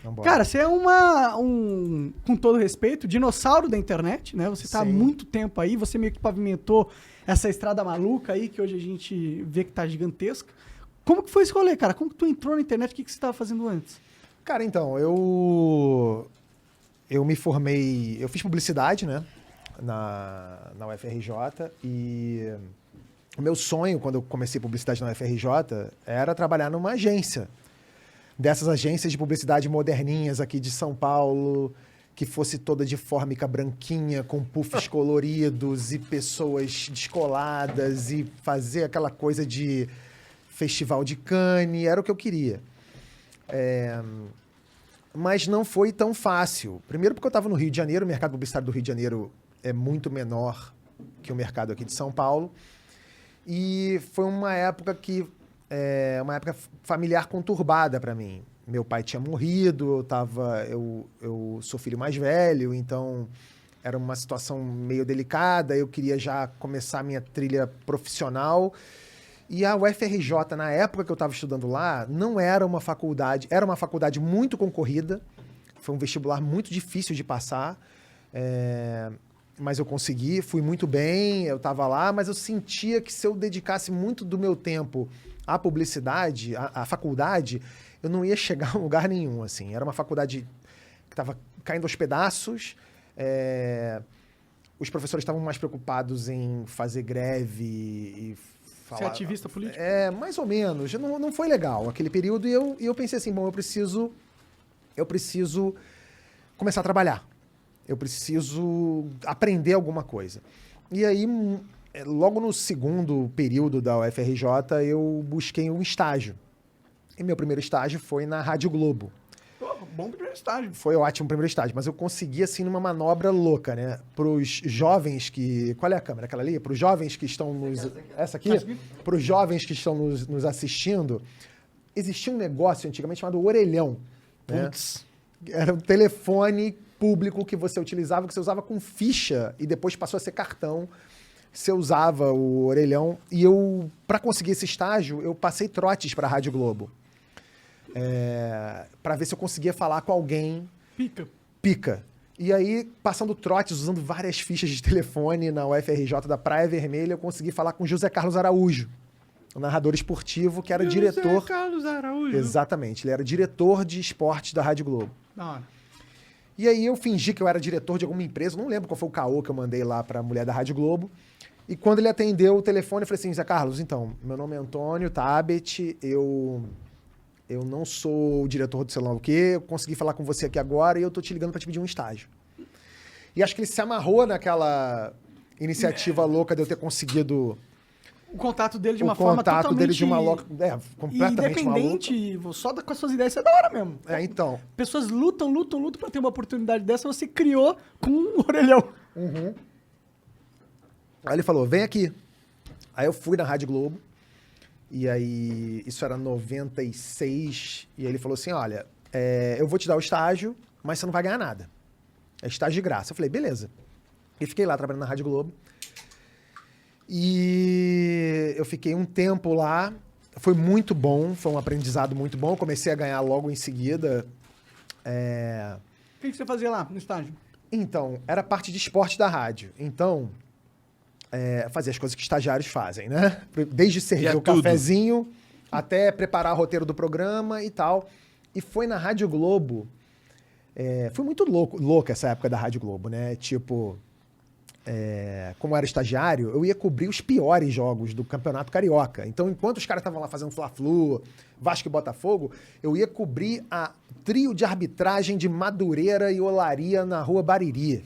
Vambora. Cara, você é com todo respeito, dinossauro da internet, né? Você tá há Sim. muito tempo aí, você meio que pavimentou essa estrada maluca aí, que hoje a gente vê que tá gigantesca. Como que foi esse rolê, cara? Como que tu entrou na internet? O que que você tava fazendo antes? Cara, então, eu me formei, eu fiz publicidade, né, na UFRJ, e o meu sonho, quando eu comecei publicidade na UFRJ, era trabalhar numa agência, dessas agências de publicidade moderninhas aqui de São Paulo, que fosse toda de fórmica branquinha, com puffs coloridos e pessoas descoladas, e fazer aquela coisa de festival de Cannes, era o que eu queria. Mas não foi tão fácil. Primeiro porque eu estava no Rio de Janeiro, o mercado publicitário do Rio de Janeiro é muito menor que o mercado aqui de São Paulo. E foi uma época uma época familiar conturbada para mim. Meu pai tinha morrido, eu sou filho mais velho, então era uma situação meio delicada, eu queria já começar a minha trilha profissional. E a UFRJ, na época que eu estava estudando lá, não era uma faculdade, era uma faculdade muito concorrida, foi um vestibular muito difícil de passar, mas eu consegui, fui muito bem, eu estava lá, mas eu sentia que se eu dedicasse muito do meu tempo à publicidade, à faculdade, eu não ia chegar a lugar nenhum, assim. Era uma faculdade que estava caindo aos pedaços, os professores estavam mais preocupados em fazer greve e Você é ativista político? Mais ou menos. Não foi legal aquele período e eu pensei assim, bom, eu preciso começar a trabalhar. Eu preciso aprender alguma coisa. E aí, logo no segundo período da UFRJ, eu busquei um estágio. E meu primeiro estágio foi na Rádio Globo. Pô, bom primeiro estágio. Foi ótimo o primeiro estágio, mas eu consegui, assim, numa manobra louca, né? Para os jovens que... Qual é a câmera? Aquela ali? Para os jovens que estão nos... Essa aqui? Para os jovens que estão nos assistindo, existia um negócio antigamente chamado orelhão. Né? Putz. Era um telefone público que você utilizava, que você usava com ficha e depois passou a ser cartão. Você usava o orelhão. E eu, para conseguir esse estágio, eu passei trotes para a Rádio Globo. Para ver se eu conseguia falar com alguém pica. E aí, passando trotes, usando várias fichas de telefone na UFRJ da Praia Vermelha, eu consegui falar com José Carlos Araújo, o narrador esportivo, que era diretor... José Carlos Araújo. Exatamente, ele era diretor de esportes da Rádio Globo. Da hora. E aí eu fingi que eu era diretor de alguma empresa, não lembro qual foi o caô que eu mandei lá para a mulher da Rádio Globo. E quando ele atendeu o telefone, eu falei assim, Zé Carlos, então, meu nome é Antônio Tabet, eu não sou o diretor do sei lá o quê, eu consegui falar com você aqui agora e eu tô te ligando para te pedir um estágio. E acho que ele se amarrou naquela iniciativa louca de eu ter conseguido O contato dele de uma forma contato totalmente... dele de uma completamente maluca. independente, só com as suas ideias, isso é da hora mesmo. Então. Pessoas lutam pra ter uma oportunidade dessa, você criou com um orelhão. Aí ele falou, vem aqui. Aí eu fui na Rádio Globo, e aí isso era 96, e aí ele falou assim, olha, eu vou te dar o estágio, mas você não vai ganhar nada. É estágio de graça. Eu falei, beleza. E fiquei lá trabalhando na Rádio Globo. E eu fiquei um tempo lá, foi muito bom, foi um aprendizado muito bom. Eu comecei a ganhar logo em seguida. O que você fazia lá no estágio? Então, era parte de esporte da rádio. Então, fazia as coisas que estagiários fazem, né? Desde servir o cafezinho até preparar o roteiro do programa e tal. E foi na Rádio Globo. Foi muito louca essa época da Rádio Globo, né? Tipo, como eu era estagiário, eu ia cobrir os piores jogos do Campeonato Carioca. Então, enquanto os caras estavam lá fazendo Fla-Flu, Vasco e Botafogo, eu ia cobrir a trio de arbitragem de Madureira e Olaria na Rua Bariri.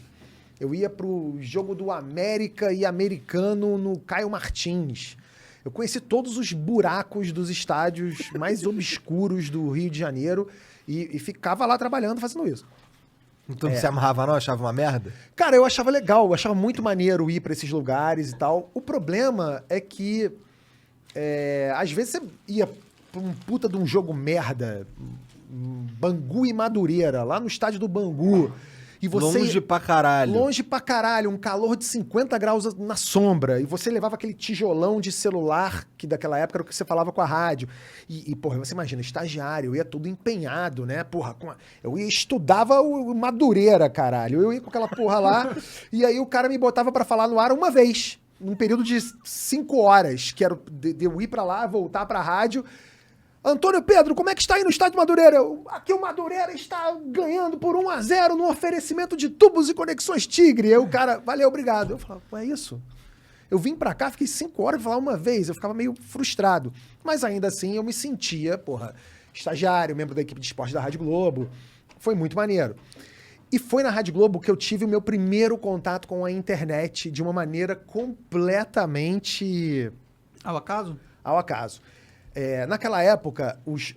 Eu ia pro jogo do América e Americano no Caio Martins. Eu conheci todos os buracos dos estádios mais obscuros do Rio de Janeiro e ficava lá trabalhando fazendo isso. Então não se amarrava não? Achava uma merda? Cara, eu achava legal, eu achava muito maneiro ir pra esses lugares e tal. O problema é que, às vezes você ia pra um puta de um jogo merda, Bangu e Madureira, lá no estádio do Bangu, E você, longe pra caralho. longe pra caralho, um calor de 50 graus na sombra. E você levava aquele tijolão de celular, que daquela época era o que você falava com a rádio. Porra, você imagina, estagiário, eu ia tudo empenhado, né? Porra, eu estudava o Madureira, caralho. Eu ia com aquela porra lá, e aí o cara me botava pra falar no ar uma vez, num período de 5 horas, que era de eu ir pra lá, voltar pra rádio. Antônio Pedro, como é que está aí no estádio Madureira? Aqui o Madureira está ganhando por 1-0 no oferecimento de tubos e conexões Tigre. Aí o cara, valeu, obrigado. Eu falava, pô, é isso? Eu vim pra cá, fiquei 5 horas pra falar uma vez, eu ficava meio frustrado. Mas ainda assim eu me sentia, porra, estagiário, membro da equipe de esporte da Rádio Globo. Foi muito maneiro. E foi na Rádio Globo que eu tive o meu primeiro contato com a internet de uma maneira completamente... Ao acaso? Ao acaso. Naquela época, os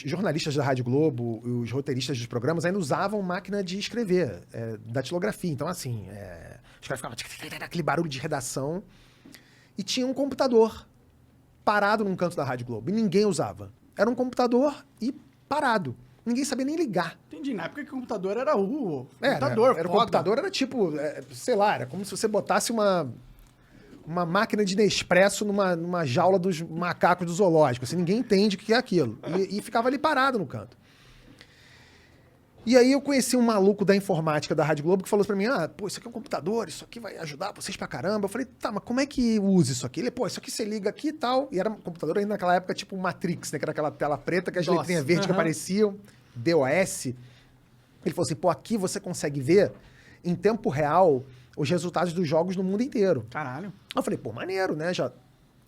jornalistas da Rádio Globo, os roteiristas dos programas ainda usavam máquina de escrever, datilografia. Então, assim, os caras ficavam aquele barulho de redação e tinha um computador parado num canto da Rádio Globo e ninguém usava. Era um computador e parado. Ninguém sabia nem ligar. Entendi. Na época que o computador era o computador. foda. O computador era tipo, sei lá, era como se você botasse uma máquina de Nespresso numa jaula dos macacos do zoológico. Assim, ninguém entende o que é aquilo. E ficava ali parado no canto. E aí eu conheci um maluco da informática da Rádio Globo que falou pra mim, pô, isso aqui é um computador, isso aqui vai ajudar vocês pra caramba. Eu falei, tá, mas como é que usa isso aqui? Ele, pô, isso aqui você liga aqui e tal. E era um computador ainda naquela época tipo Matrix, né? Que era aquela tela preta que as letrinhas verdes que apareciam, DOS. Ele falou assim, pô, aqui você consegue ver em tempo real os resultados dos jogos no mundo inteiro. Caralho. Eu falei, pô, maneiro, né? Já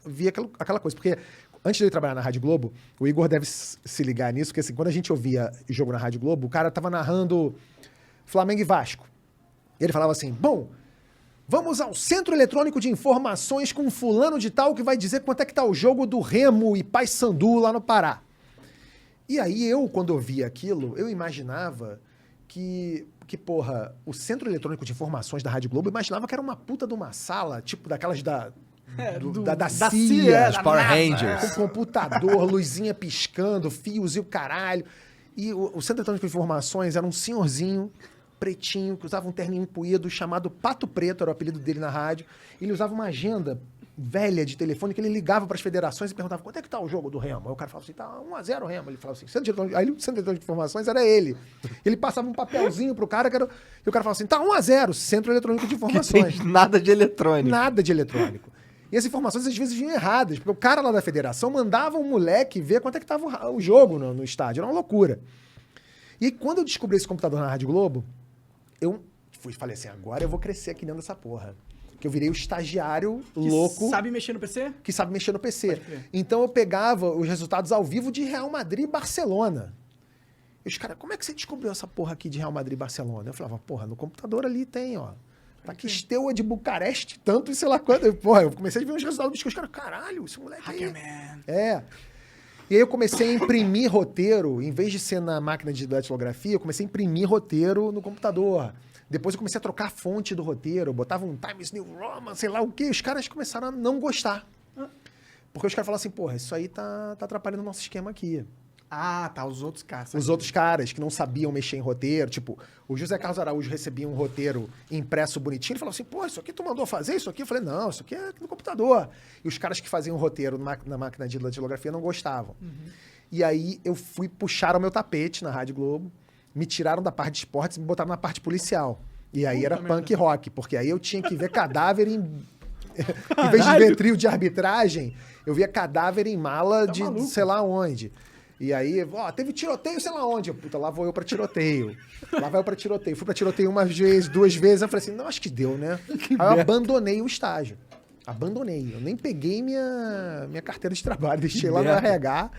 vi aquela coisa. Porque antes de eu trabalhar na Rádio Globo, o Igor deve se ligar nisso, porque assim, quando a gente ouvia jogo na Rádio Globo, o cara tava narrando Flamengo e Vasco. E ele falava assim, bom, vamos ao Centro Eletrônico de Informações com fulano de tal que vai dizer quanto é que tá o jogo do Remo e Paysandu lá no Pará. E aí eu, quando eu via aquilo, eu imaginava que, porra, o Centro Eletrônico de Informações da Rádio Globo, eu imaginava que era uma puta de uma sala, tipo daquelas da CIA, os Power Rangers. com computador, luzinha piscando, fios e o caralho. E o Centro Eletrônico de Informações era um senhorzinho pretinho, que usava um terninho empuído, chamado Pato Preto, era o apelido dele na rádio. Ele usava uma agenda velha de telefone que ele ligava para as federações e perguntava quanto é que tá o jogo do Remo. Aí o cara falava assim, tá 1-0 Remo. Ele falava assim, aí o Centro Eletrônico de Informações era ele. Ele passava um papelzinho pro cara, e o cara falava assim, tá 1-0, Centro Eletrônico de Informações. Tem nada de eletrônico. Nada de eletrônico. E as informações às vezes vinham erradas, porque o cara lá da federação mandava um moleque ver quanto é que tava o jogo no estádio. Era uma loucura. E aí, quando eu descobri esse computador na Rádio Globo, eu falei assim, agora eu vou crescer aqui dentro dessa porra. Que eu virei o estagiário louco. Sabe mexer no PC? Que sabe mexer no PC. Então eu pegava os resultados ao vivo de Real Madrid e Barcelona. E os caras, como é que você descobriu essa porra aqui de Real Madrid e Barcelona? Eu falava, porra, no computador ali tem, ó. Tá aqui Steaua de Bucareste, tanto e sei lá quanto. Porra, eu comecei a ver os resultados dos caras, caralho, esse moleque Hackerman. E aí eu comecei a imprimir roteiro, em vez de ser na máquina de datilografia, eu comecei a imprimir roteiro no computador. Depois eu comecei a trocar a fonte do roteiro, eu botava um Times New Roman, sei lá o quê. Os caras começaram a não gostar. Porque os caras falaram assim, porra, isso aí tá atrapalhando o nosso esquema aqui. Ah, tá, os outros caras. Os outros caras que não sabiam mexer em roteiro, tipo, o José Carlos Araújo recebia um roteiro impresso bonitinho, ele falava assim, pô, isso aqui tu mandou fazer isso aqui? Eu falei, não, isso aqui é no computador. E os caras que faziam roteiro na máquina de datilografia não gostavam. E aí eu fui puxar o meu tapete na Rádio Globo, me tiraram da parte de esportes e me botaram na parte policial. E aí era punk rock, porque aí eu tinha que ver cadáver em vez de ver trio de arbitragem, eu via cadáver em mala de sei lá onde. E aí, teve tiroteio sei lá onde. Puta, lá vou eu pra tiroteio. Lá vai eu pra tiroteio. Fui pra tiroteio uma vez, 2 vezes. Eu falei assim, não, acho que deu, né? Aí eu abandonei o estágio. Abandonei. Eu nem peguei minha carteira de trabalho. Deixei lá no RH.